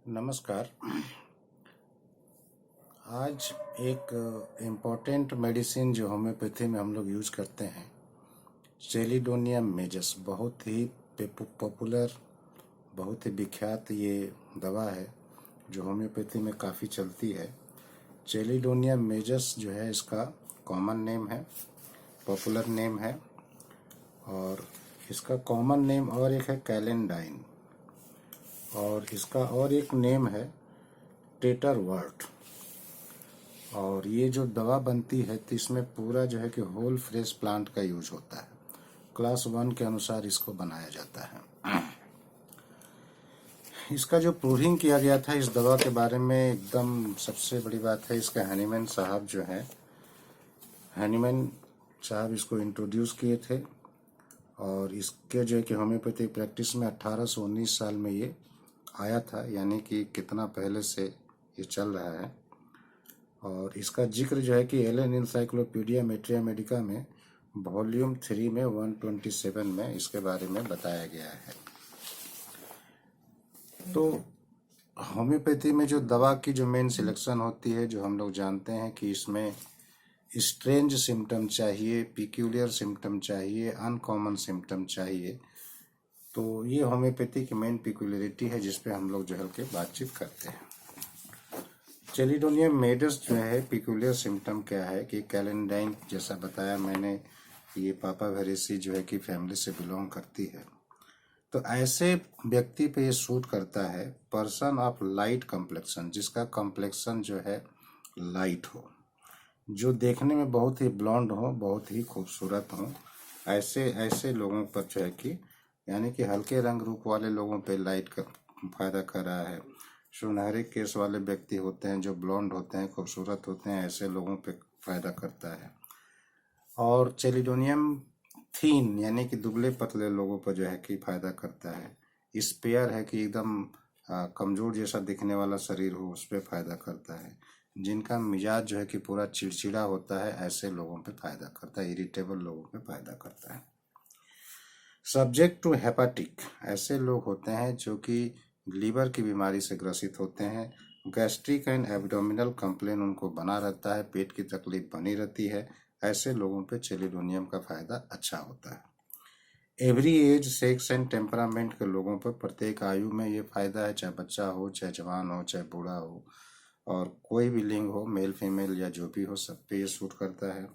नमस्कार। आज एक इम्पोर्टेंट मेडिसिन जो होम्योपैथी में हम लोग यूज करते हैं, चेलिडोनियम मेजस, बहुत ही पॉपुलर, बहुत ही विख्यात ये दवा है जो होम्योपैथी में काफ़ी चलती है। चेलिडोनियम मेजस जो है इसका कॉमन नेम है, पॉपुलर नेम है, और इसका कॉमन नेम और एक है कैलेंडाइन, और इसका और एक नेम है टेटरवर्ट। और ये जो दवा बनती है तो इसमें पूरा जो है कि होल फ्रेश प्लांट का यूज होता है। क्लास 1 के अनुसार इसको बनाया जाता है। इसका जो प्रूविंग किया गया था इस दवा के बारे में, एकदम सबसे बड़ी बात है, इसका हैनीमैन साहब जो है, हैनीमैन साहब इसको इंट्रोड्यूस किए थे। और इसके जो है कि होम्योपैथिक प्रैक्टिस में 1819 साल में ये आया था, यानी कि कितना पहले से ये चल रहा है। और इसका जिक्र जो है कि एलन इंसाइक्लोपीडिया मेट्रिया मेडिका में वॉल्यूम 3 में 127 में इसके बारे में बताया गया है। तो होम्योपैथी में जो दवा की जो मेन सिलेक्शन होती है, जो हम लोग जानते हैं कि इसमें स्ट्रेंज सिम्टम चाहिए, पिक्यूलियर सिम्टम चाहिए, अनकॉमन सिम्टम चाहिए। तो ये होम्योपैथी की मेन पिक्यूलियरिटी है जिस पे हम लोग जो है कि बातचीत करते हैं। चेलिडोनियम मेजस जो है, पिक्यूलियर सिम्टम क्या है कि कैलेंडाइन, जैसा बताया मैंने, ये पापावेरेसी जो है कि फैमिली से बिलोंग करती है। तो ऐसे व्यक्ति पे ये सूट करता है, पर्सन ऑफ लाइट कम्प्लेक्शन, जिसका कम्प्लेक्शन जो है लाइट हो, जो देखने में बहुत ही ब्लॉन्ड हो, बहुत ही खूबसूरत हो। ऐसे ऐसे लोगों पर जो है कि, यानी कि हल्के रंग रूप वाले लोगों पे लाइट का फायदा कर रहा है। सुनहरे केस वाले व्यक्ति होते हैं जो ब्लॉन्ड होते हैं, खूबसूरत होते हैं, ऐसे लोगों पे फायदा करता है। और चेलिडोनियम थीन, यानी कि दुबले पतले लोगों पर जो है कि फायदा करता है। स्पेयर है कि एकदम कमजोर जैसा दिखने वाला शरीर हो, उस पर फायदा करता है। जिनका मिजाज जो है कि पूरा चिड़चिड़ा होता है, ऐसे लोगों पे फायदा करता है। इरिटेबल लोगों पे फायदा करता है। सब्जेक्ट टू हेपाटिक, ऐसे लोग होते हैं जो कि लीवर की बीमारी से ग्रसित होते हैं। गैस्ट्रिक एंड एब्डोमिनल कंप्लेन उनको बना रहता है, पेट की तकलीफ बनी रहती है। ऐसे लोगों पे चेलिडोनियम का फायदा अच्छा होता है। Every age, sex and temperament के लोगों पर, प्रत्येक आयु में ये फायदा है, चाहे बच्चा हो, चाहे जवान हो, चाहे बूढ़ा हो, और कोई भी लिंग हो, मेल फीमेल या जो भी हो, सब पे ये सूट करता है।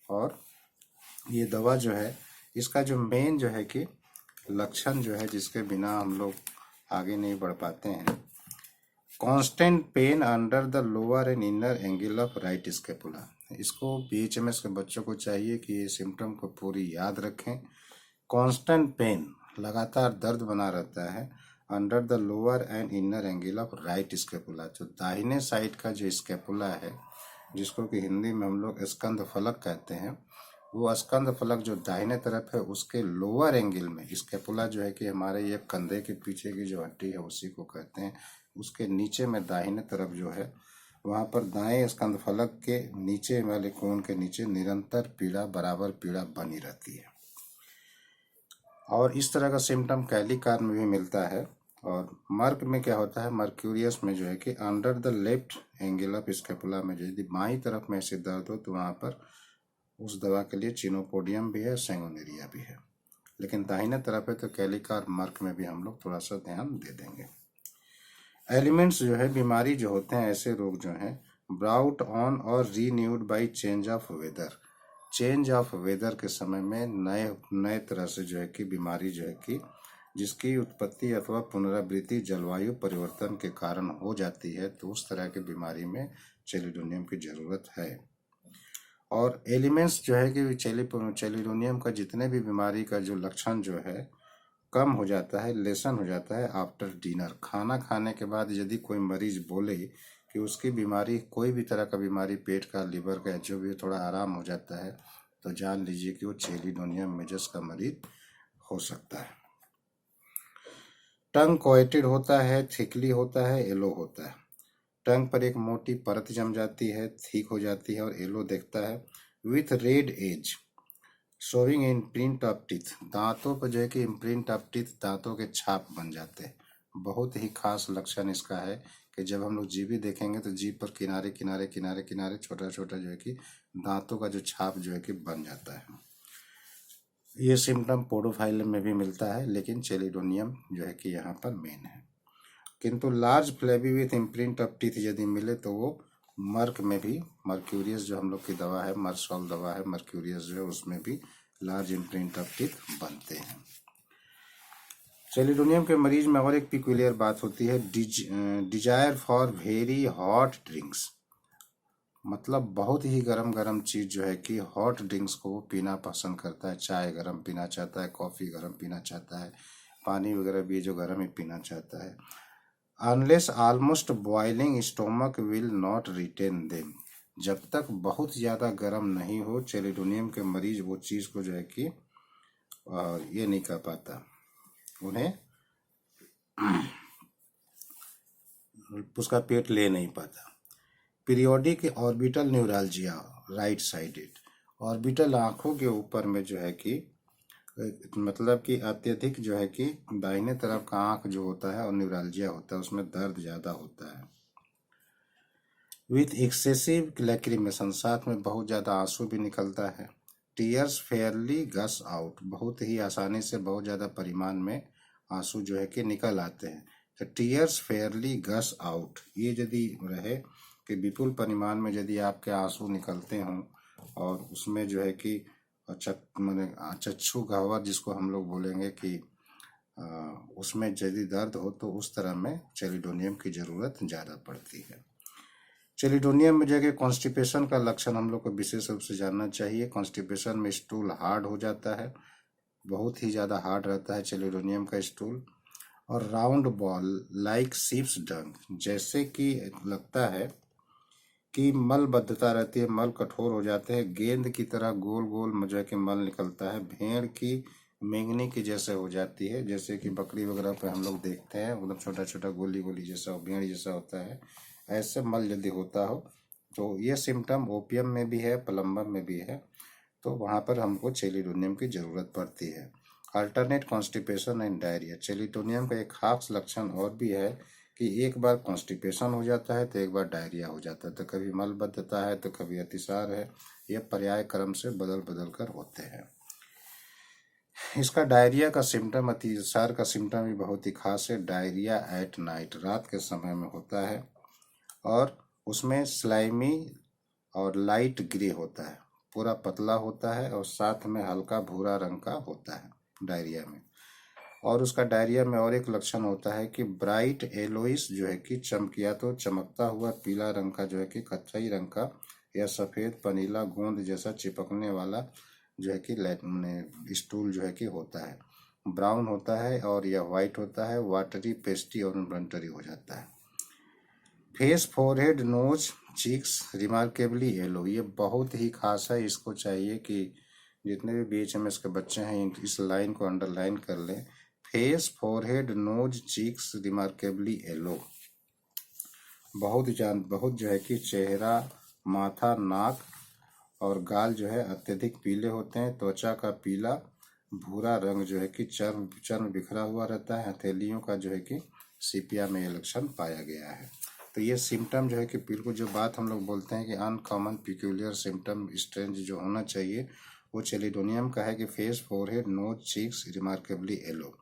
और ये दवा जो है, इसका जो मेन जो है कि लक्षण जो है, जिसके बिना हम लोग आगे नहीं बढ़ पाते हैं, constant pain under the lower and inner angle of right scapula. इसको बीएचएमएस के बच्चों को चाहिए कि ये सिम्टम को पूरी याद रखें। कांस्टेंट पेन, लगातार दर्द बना रहता है, under the lower and inner angle of right scapula, जो दाहिने साइड का जो स्कैपुला है, जिसको कि हिंदी में हम लोग स्कंद फलक कहते हैं, वो स्कंद फलक जो दाहिने तरफ है, उसके लोअर एंगल में स्कैपुला जो है कि हमारे ये कंधे के पीछे की जो हड्डी है उसी को कहते हैं, उसके नीचे में दाहिने तरफ जो है, वहाँ पर दाएं स्कंद फलक के नीचे वाले कोण के नीचे निरंतर पीड़ा, बराबर पीड़ा बनी रहती है। और इस तरह का सिम्टम कैलिकार में भी मिलता है। और मर्क में क्या होता है, मर्क्यूरियस में जो है कि under the left angle of scapula में, यदि बाईं तरफ में ऐसे दर्द हो तो वहाँ पर उस दवा के लिए चिनोपोडियम भी है, सेंगोनेरिया भी है। लेकिन दाहिने तरफ है तो कैलिकार मर्क में भी हम लोग थोड़ा सा ध्यान दे देंगे। एलिमेंट्स जो है, बीमारी जो होते हैं, ऐसे रोग जो हैं, ब्राउट ऑन और renewed by change of weather, change of weather के समय में नए नए तरह से जो है कि बीमारी जो है कि जिसकी उत्पत्ति अथवा पुनरावृत्ति जलवायु परिवर्तन के कारण हो जाती है, तो उस तरह की बीमारी में चेलिडोनियम की जरूरत है। और एलिमेंट्स जो है कि चेलिडोनियम का जितने भी बीमारी का जो लक्षण जो है कम हो जाता है, लेसन हो जाता है आफ्टर डिनर। खाना खाने के बाद यदि कोई मरीज बोले कि उसकी बीमारी, कोई भी तरह का बीमारी, पेट का, लीवर का, जो भी थोड़ा आराम हो जाता है, तो जान लीजिए कि वो चेलिडोनियम मेजस का मरीज हो सकता है। टंग कोएटेड होता है, थिकली होता है, येलो होता है। टंग पर एक मोटी परत जम जाती है, थिक हो जाती है और येलो दिखता है। With red edge, showing imprint of teeth, दांतों पर जो है कि इम्प्रिंट ऑफ टीथ, दांतों के छाप बन जाते हैं, बहुत ही खास लक्षण इसका है कि जब हम लोग जीभी देखेंगे तो जीभ पर किनारे किनारे किनारे किनारे छोटा छोटा जो है कि दांतों का जो छाप जो है कि बन जाता है। ये सिम्टम पोडोफाइलम में भी मिलता है, लेकिन चेलिडोनियम जो है कि यहाँ पर मेन है। किंतु large flabby with imprint of teeth यदि मिले तो वो मर्क में भी, मर्क्यूरियस जो हम लोग की दवा है, मर्सॉल दवा है, मर्क्यूरियस जो है उसमें भी लार्ज इम्प्रिंट ऑफ टीथ बनते हैं। चेलिडोनियम के मरीज में और एक पिक्यूलियर बात होती है, desire for very hot drinks. मतलब बहुत ही गरम गरम चीज़ जो है कि हॉट ड्रिंक्स को वो पीना पसंद करता है। चाय गरम पीना चाहता है, कॉफ़ी गरम पीना चाहता है, पानी वगैरह भी जो गरम ही पीना चाहता है। Unless almost boiling stomach will not retain them. जब तक बहुत ज़्यादा गर्म नहीं हो, चेलिडोनियम के मरीज वो चीज़ को जो है कि ये नहीं कर पाता, उन्हें उसका पेट ले नहीं पाता। Periodic orbital neuralgia right sided. Orbital आँखों के ऊपर में जो है कि मतलब कि अत्यधिक जो है कि दाहिने तरफ का आँख जो होता है और न्यूरालजिया होता है, उसमें दर्द ज़्यादा होता है। विथ एक्सेसिव लैक्रिमेशन, साथ में बहुत ज़्यादा आंसू भी निकलता है। टीयर्स फेयरली गस आउट, बहुत ही आसानी से बहुत ज़्यादा परिमाण में आंसू जो है कि निकल आते हैं। तो टीयर्स फेयरली गस आउट, ये यदि रहे कि विपुल परिमाण में यदि आपके आंसू निकलते हों और उसमें जो है कि मैंने चक्षु गह्वर जिसको हम लोग बोलेंगे कि उसमें यदि दर्द हो तो उस तरह में चेलिडोनियम की ज़रूरत ज़्यादा पड़ती है। चेलिडोनियम में जगह कॉन्स्टिपेशन का लक्षण हम लोग को विशेष रूप से जानना चाहिए। कॉन्स्टिपेशन में स्टूल हार्ड हो जाता है, बहुत ही ज़्यादा हार्ड रहता है चेलिडोनियम का स्टूल, और राउंड बॉल लाइक शिप्स डंग, जैसे कि लगता है कि मलबद्धता रहती है, मल कठोर हो जाते हैं, गेंद की तरह गोल गोल जो है कि मल निकलता है, भेड़ की मेंगनी की जैसे हो जाती है, जैसे कि बकरी वगैरह पे हम लोग देखते हैं, मतलब छोटा छोटा गोली गोली जैसा भेड़ जैसा होता है, ऐसे मल यदि होता हो तो ये सिम्टम ओपियम में भी है, प्लम्बम में भी है, तो वहाँ पर हमको चेलिडोनियम की ज़रूरत पड़ती है। Alternate constipation and diarrhoea, chelidonium का एक खास लक्षण और भी है कि एक बार कॉन्स्टिपेशन हो जाता है तो एक बार डायरिया हो जाता है, तो कभी मलबद्धता है तो कभी अतिसार है, यह पर्याय क्रम से बदल बदल कर होते हैं। इसका डायरिया का सिम्टम, अतिसार का सिम्टम भी बहुत ही खास है। डायरिया एट नाइट, रात के समय में होता है, और उसमें स्लाइमी और लाइट ग्रे होता है, पूरा पतला होता है और साथ में हल्का भूरा रंग का होता है डायरिया में। और उसका डायरिया में और एक लक्षण होता है कि ब्राइट येलोइश जो है कि चमकिया तो चमकता हुआ पीला रंग का जो है कि कत्थई रंग का या सफ़ेद पनीला गोंद जैसा चिपकने वाला जो है कि स्टूल जो है कि होता है, ब्राउन होता है और यह वाइट होता है, वाटरी पेस्टी और इन्वेंटरी हो जाता है। Face forehead nose cheeks remarkably yellow, ये बहुत ही खास है, इसको चाहिए कि जितने भी BHMS के बच्चे हैं इस लाइन को अंडरलाइन कर लें। Face forehead nose cheeks remarkably yellow, बहुत जो है कि चेहरा, माथा, नाक और गाल जो है अत्यधिक पीले होते हैं। त्वचा का पीला भूरा रंग जो है कि चर्म बिखरा हुआ रहता है। हथेलियों का जो है कि सीपिया में ये लक्षण पाया गया है। तो ये सिम्टम जो है कि बिल्कुल जो बात हम लोग बोलते हैं कि अनकॉमन पिक्यूलियर सिम्टम स्ट्रेंज जो होना चाहिए वो चेलिडोनियम का है कि face forehead nose cheeks remarkably yellow,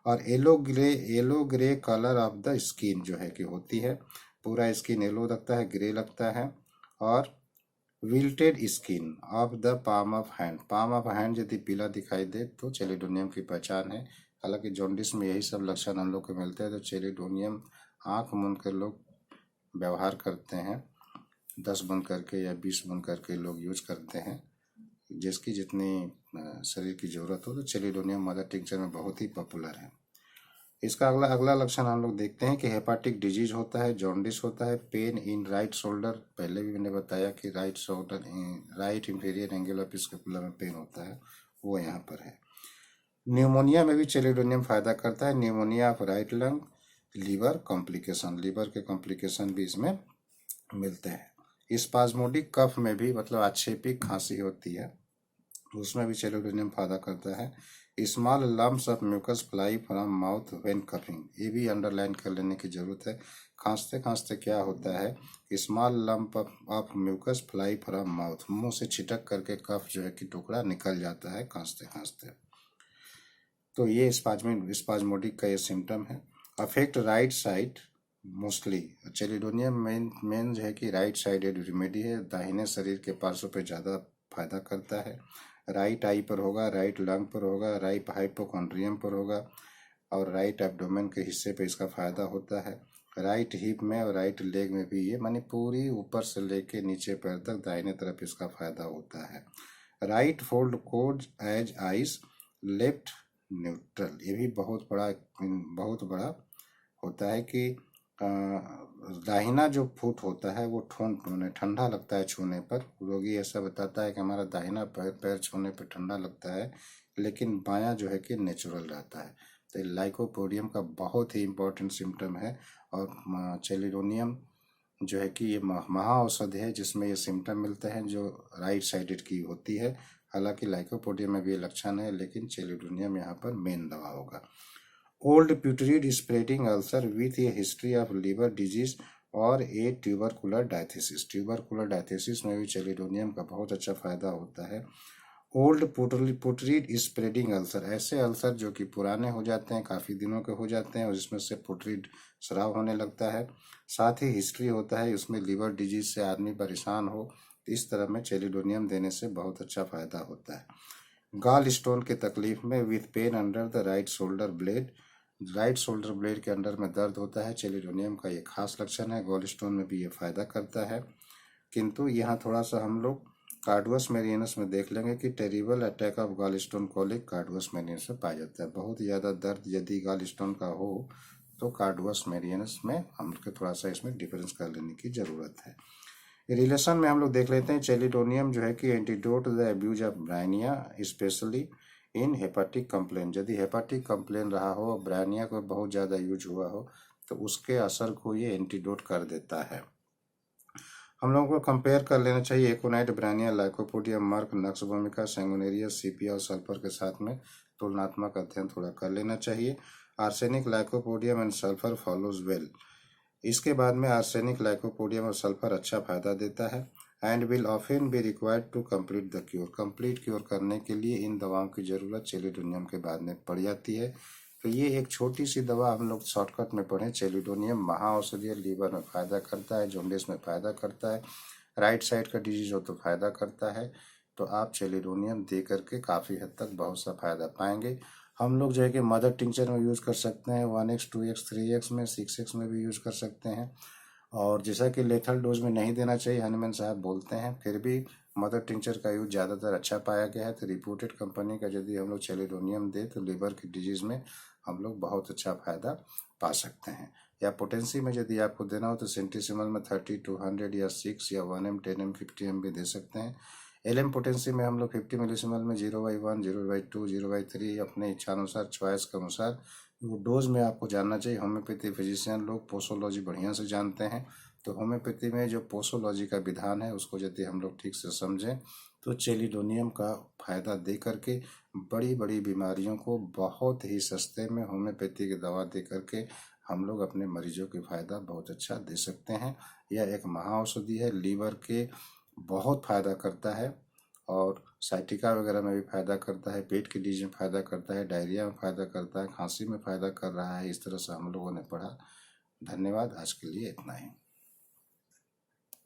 और yellow grey colour of the skin जो है कि होती है, पूरा स्किन येलो लगता है, ग्रे लगता है, और wilted skin of the palm of hand, palm of hand यदि पीला दिखाई दे तो चेलिडोनियम की पहचान है। हालांकि जॉन्डिस में यही सब लक्षण हम लोग को मिलते हैं, तो चेलिडोनियम आँख मूंद कर लोग व्यवहार करते हैं, 10 बंद करके या 20 बंद करके लोग यूज करते हैं, जिसकी जितनी शरीर की ज़रूरत हो। तो चेलिडोनियम मदर टिंचर में बहुत ही पॉपुलर है। इसका अगला लक्षण हम लोग देखते हैं कि हेपाटिक डिजीज होता है, जॉन्डिस होता है, पेन इन राइट शोल्डर, पहले भी मैंने बताया कि right inferior angle of scapula में पेन होता है, वो यहाँ पर है। न्यूमोनिया में भी चेलिडोनियम फायदा करता है, pneumonia of right lung, liver complication, liver के कॉम्प्लिकेशन भी इसमें मिलते हैं। स्पाज्मोडिक कफ में भी, मतलब आक्षेपिक खांसी होती है, उसमें भी चेलिडोनियम फायदा करता है। Small lumps of mucus fly from mouth when coughing, ये भी अंडरलाइन कर लेने की जरूरत है। खांसते खांसते क्या होता है, small lump of mucus fly from mouth, मुंह से छिटक करके कफ जो है कि टुकड़ा निकल जाता है खांसते खांसते। तो ये स्पाज्मोडिक का ये सिम्टम है। Affect right side mostly, chelidonium main जो है कि राइट साइडेड रेमेडी है, दाहिने शरीर के पार्श्व पे ज़्यादा फायदा करता है। राइट आई पर होगा, राइट लंग पर होगा, राइट हाइपोकॉन्ड्रियम पर होगा और राइट एब्डोमेन के हिस्से पे इसका फायदा होता है। राइट हिप में और राइट लेग में भी ये, मानी पूरी ऊपर से लेके नीचे पैर तक दाहिने तरफ इसका फायदा होता है। Right fold cold as ice, left neutral, ये भी बहुत बड़ा होता है कि दाहिना जो फुट होता है वो ठंडा लगता है छूने पर। रोगी ऐसा बताता है कि हमारा दाहिना पैर छूने पर ठंडा लगता है, लेकिन बायां जो है कि नेचुरल रहता है। तो लाइकोपोडियम का बहुत ही इम्पोर्टेंट सिम्टम है। और चेलिडोनियम जो है कि ये महाऔषधि है जिसमें ये सिम्टम मिलते हैं जो राइट साइडेड की होती है। हालांकि लाइकोपोडियम में भी ये लक्षण है, लेकिन चेलिडोनियम यहाँ पर मेन दवा होगा। Old putrid spreading ulcer with a history of liver disease और a tubercular diathesis, tubercular diathesis में भी चेलिडोनियम का बहुत अच्छा फायदा होता है। ओल्ड पुटरीड स्प्रेडिंग अल्सर, ऐसे अल्सर जो कि पुराने हो जाते हैं, काफ़ी दिनों के हो जाते हैं और जिसमें से पुटरीड स्राव होने लगता है, साथ ही हिस्ट्री होता है उसमें लीवर डिजीज से आदमी परेशान हो, तो इस तरह में चेलिडोनियम देने से बहुत अच्छा फायदा होता है। गॉल स्टोन की तकलीफ में with pain under the right shoulder blade, right shoulder blade के अंडर में दर्द होता है, चेलिडोनियम का ये खास लक्षण है। गॉल स्टोन में भी ये फायदा करता है। किंतु यहाँ थोड़ा सा हम लोग कार्डवस मेरियनस में देख लेंगे कि terrible attack of gallstone colic carduus marianus में पाया जाता है। बहुत ज़्यादा दर्द यदि गॉलस्टोन का हो तो कार्डवस मेरियनस में हम लोग थोड़ा सा इसमें डिफरेंस कर लेने की ज़रूरत है। रिलेशन में हम लोग देख लेते हैं, चेलिडोनियम जो है कि antidote the abuse of Bryonia specially in hepatic complain, यदि हेपाटिक कंप्लेन रहा हो, ब्रायनिया को बहुत ज़्यादा यूज हुआ हो, तो उसके असर को ये एंटीडोट कर देता है। हम लोगों को कंपेयर कर लेना चाहिए एकोनाइट, ब्रायनिया, लाइकोपोडियम, मर्क, नक्स भूमिका, सैंगुनेरिया, सीपिया और सल्फर के साथ में तुलनात्मक अध्ययन थोड़ा कर लेना चाहिए। Arsenic, lycopodium and sulphur follows well, इसके बाद में आर्सेनिक, लाइकोपोडियम और सल्फर अच्छा फायदा देता है। And will often be required to complete the cure, complete cure करने के लिए इन दवाओं की जरूरत चेलिडोनियम के बाद में पड़ जाती है। तो ये एक छोटी सी दवा हम लोग शॉर्टकट में पढ़ें। चेलिडोनियम महाऔषधीय, लीवर में फायदा करता है, जॉन्डिस में फायदा करता है, राइट साइड का डिजीज हो तो फायदा करता है। तो आप चेलिडोनियम दे करके काफ़ी हद तक बहुत सा फायदा पाएंगे। हम लोग जो है कि मदर टिंचर में यूज़ कर सकते हैं, 1x 2x 3x में, 6x में भी यूज़ कर सकते हैं। और जैसा कि लेथल डोज में नहीं देना चाहिए हनुमान साहब बोलते हैं, फिर भी मदर टिंचर का यूज ज़्यादातर अच्छा पाया गया है। तो रिपोर्टेड कंपनी का यदि हम लोग चेलिडोनियम दे तो लीवर की डिजीज में हम लोग बहुत अच्छा फायदा पा सकते हैं। या पोटेंसी में यदि आपको देना हो तो सेंटीसिमल में 30 200 या 6 या 1m 10m 50m भी दे सकते हैं। LM पोटेंसी में हम लोग 50 मिलीसिमल में 0/1 0/2 0/3 अपने इच्छानुसार चॉइस के अनुसार, वो डोज में आपको जानना चाहिए। होम्योपैथी फिजिशियन लोग पोसोलॉजी बढ़िया से जानते हैं, तो होम्योपैथी में जो पोसोलॉजी का विधान है उसको यदि हम लोग ठीक से समझें तो चेलिडोनियम का फायदा दे करके बड़ी बड़ी बीमारियों को बहुत ही सस्ते में होम्योपैथी की दवा दे करके हम लोग अपने मरीजों के फायदा बहुत अच्छा दे सकते हैं। यह एक महाऔषधि है, लीवर के बहुत फायदा करता है और साइटिका वगैरह में भी फायदा करता है, पेट की डिजीज में फायदा करता है, डायरिया में फायदा करता है, खांसी में फायदा कर रहा है। इस तरह से हम लोगों ने पढ़ा। धन्यवाद, आज के लिए इतना ही।